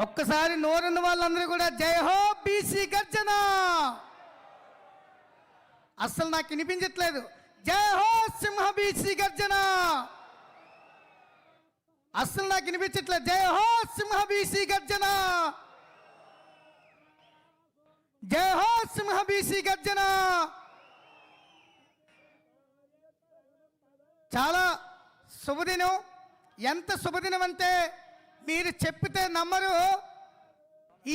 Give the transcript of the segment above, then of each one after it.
ఒక్కసారి నోరున్న వాళ్ళందరూ కూడా జై హో బీసీ గర్జన. అస్సలు నాకు వినిపించట్లేదు. జై హో సింహ బీసీ గర్జన. అస్సలు నాకు వినిపించట్లేదు. జై హో సింహ బీసీ గర్జన. జై హో సింహ బీసీ గర్జన. చాలా శుభదినం. ఎంత శుభదినం అంటే మీరు చెప్పితే నమ్మరు.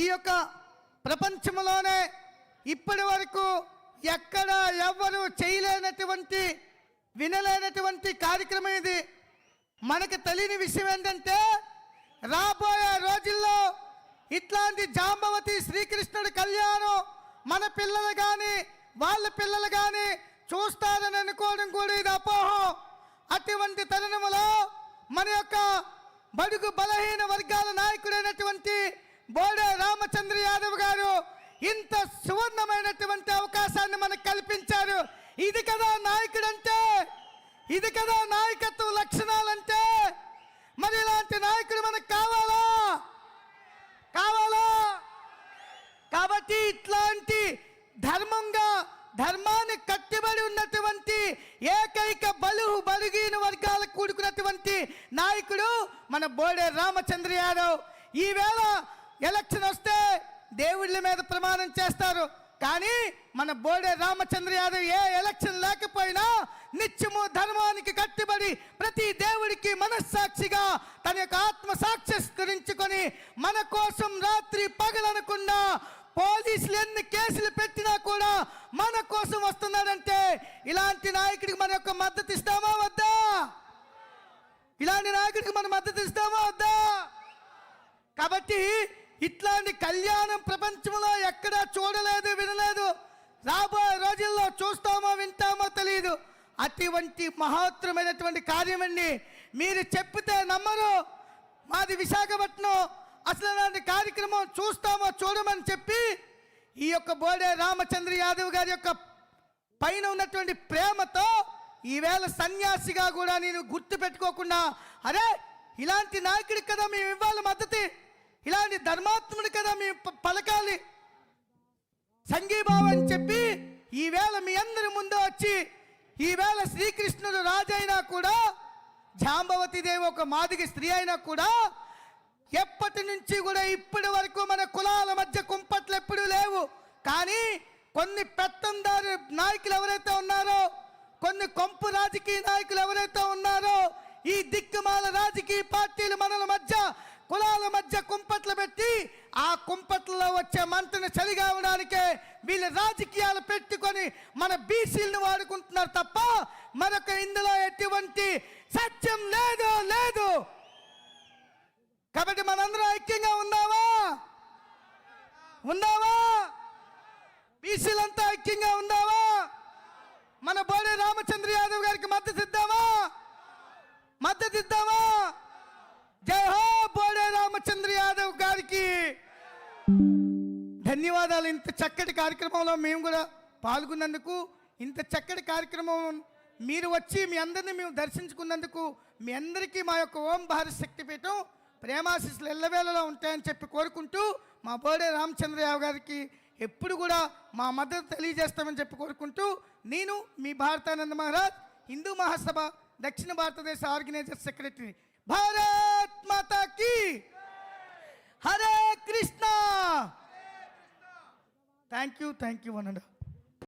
ఈ యొక్క ప్రపంచంలోనే ఇప్పటి వరకు ఎక్కడ ఎవ్వరూ చేయలేనటువంటి వినలేనటువంటి కార్యక్రమం ఇది. మనకు తెలియని విషయం ఏంటంటే రాబోయే రోజుల్లో ఇట్లాంటి జాంబవతి శ్రీకృష్ణుడి కళ్యాణం మన పిల్లలు కానీ వాళ్ళ పిల్లలు కానీ చూస్తారని అనుకోవడం కూడా ఇది అపోహం. అటువంటి తరుణంలో మన యొక్క బడుగు బలహీన వర్గాల నాయకుడైనటువంటి బోడే రామచంద్ర యాదవ్ గారు ఇంత సువర్ణమైనటువంటి అవకాశాన్ని మనకు కల్పించారు. ఇది కదా నాయకుడు అంటే, ఇది కదా నాయకత్వ లక్షణాలంటే. మరి ఇలాంటి నాయకుడు మనకు కావాలా? కావాలా? కాబట్టి ఇట్లాంటి ధర్మాన్ని కట్టుబడి ఉన్నటువంటి ఏకైక బలుగీన వర్గాలకు కూడుకున్నటువంటి నాయకుడు మన బోడే రామచంద్ర యాదవ్. ఈవేళ ఎలక్షన్ వస్తే దేవుళ్ళ మీద ప్రమాణం చేస్తారు, కానీ మన బోడే రామచంద్ర యాదవ్ ఏ ఎలక్షన్ లేకపోయినా నిత్యము ధర్మానికి కట్టుబడి ప్రతి దేవుడికి మనస్సాక్షిగా తన యొక్క ఆత్మ సాక్షికరించుకొని మన కోసం రాత్రి పగలనకుండా పోలీసులు ఎన్ని కేసులు పెట్టినా కూడా మన కోసం వస్తున్నాడంటే ఇలాంటి నాయకుడికి మన యొక్క మద్దతు ఇస్తామా వద్దా? ఇలాంటి నాయకుడికి మన మద్దతు ఇస్తామా వద్దా? కాబట్టి ఇట్లాంటి కళ్యాణం ప్రపంచంలో ఎక్కడా చూడలేదు, వినలేదు. రాబోయే రోజుల్లో చూస్తామో వింటామో తెలియదు. అటువంటి మహోత్తరమైనటువంటి కార్యమండి. మీరు చెప్పితే నమ్మరు. మాది విశాఖపట్నం. అసలు అలాంటి కార్యక్రమం చూస్తామో చూడమని చెప్పి ఈ యొక్క బోడే రామచంద్ర యాదవ్ గారి యొక్క పైన ఉన్నటువంటి ప్రేమతో ఈవేళ సన్యాసిగా కూడా నేను గుర్తు పెట్టుకోకుండా, అరే ఇలాంటి నాయకుడికి కదా మేము ఇవ్వాలి మద్దతు, ఇలాంటి ధర్మాత్ముడి కదా మేము పలకాలి, సంఘీభావం అని చెప్పి ఈవేళ మీ అందరి ముందు వచ్చి ఈవేళ శ్రీకృష్ణుడు రాజు అయినా కూడా, జాంబవతి దేవి ఒక మాదిగ స్త్రీ అయినా కూడా ఎప్పటి నుంచి కూడా ఇప్పటి వరకు మన కులాల మధ్య కుంపట్లు ఎప్పుడూ లేవు. కానీ కొన్ని పెత్తందారు నాయకులు ఎవరైతే ఉన్నారో, కొన్ని కొంపు రాజకీయ నాయకులు ఎవరైతే ఉన్నారో, ఈ దిక్కుమాల రాజకీయ పార్టీలు మనల మధ్య కులాల మధ్య కుంపట్లు పెట్టి ఆ కుంపట్లలో వచ్చే మంటను చలిగావడానికే వీళ్ళు రాజకీయాలు పెట్టుకొని మన బీసీలను వాడుకుంటున్నారు తప్ప మరొక ఇందులో ఎటువంటి సత్యం లేదు. కాబట్టి మనందరం ఐక్యంగా ఉందామా? బీసీలంతా ఐక్యంగా ఉందామా? మన బోడే రామచంద్ర యాదవ్ గారికి మద్దతు ఇద్దామా? జై హో బోడే రామచంద్ర యాదవ్ గారికి ధన్యవాదాలు. ఇంత చక్కటి కార్యక్రమంలో మేము కూడా పాల్గొన్నందుకు, ఇంత చక్కటి కార్యక్రమం మీరు వచ్చి మీ అందరినీ మేము దర్శించుకున్నందుకు మీ అందరికీ మా యొక్క ఓం భారత్ శక్తిపీఠం ప్రేమాశీస్సులు ఎల్లవేళలో ఉంటాయని చెప్పి కోరుకుంటూ, మా బోడే రామచంద్ర యాదవ్ గారికి ఎప్పుడు కూడా మా మద్దతు తెలియజేస్తామని చెప్పి కోరుకుంటూ, నేను మీ భారతానంద మహారాజ్, హిందూ మహాసభ దక్షిణ భారతదేశ ఆర్గనైజర్ సెక్రటరీ. భారత్ మాతా కీ. Hare Krishna. Thank you. 1 and 2.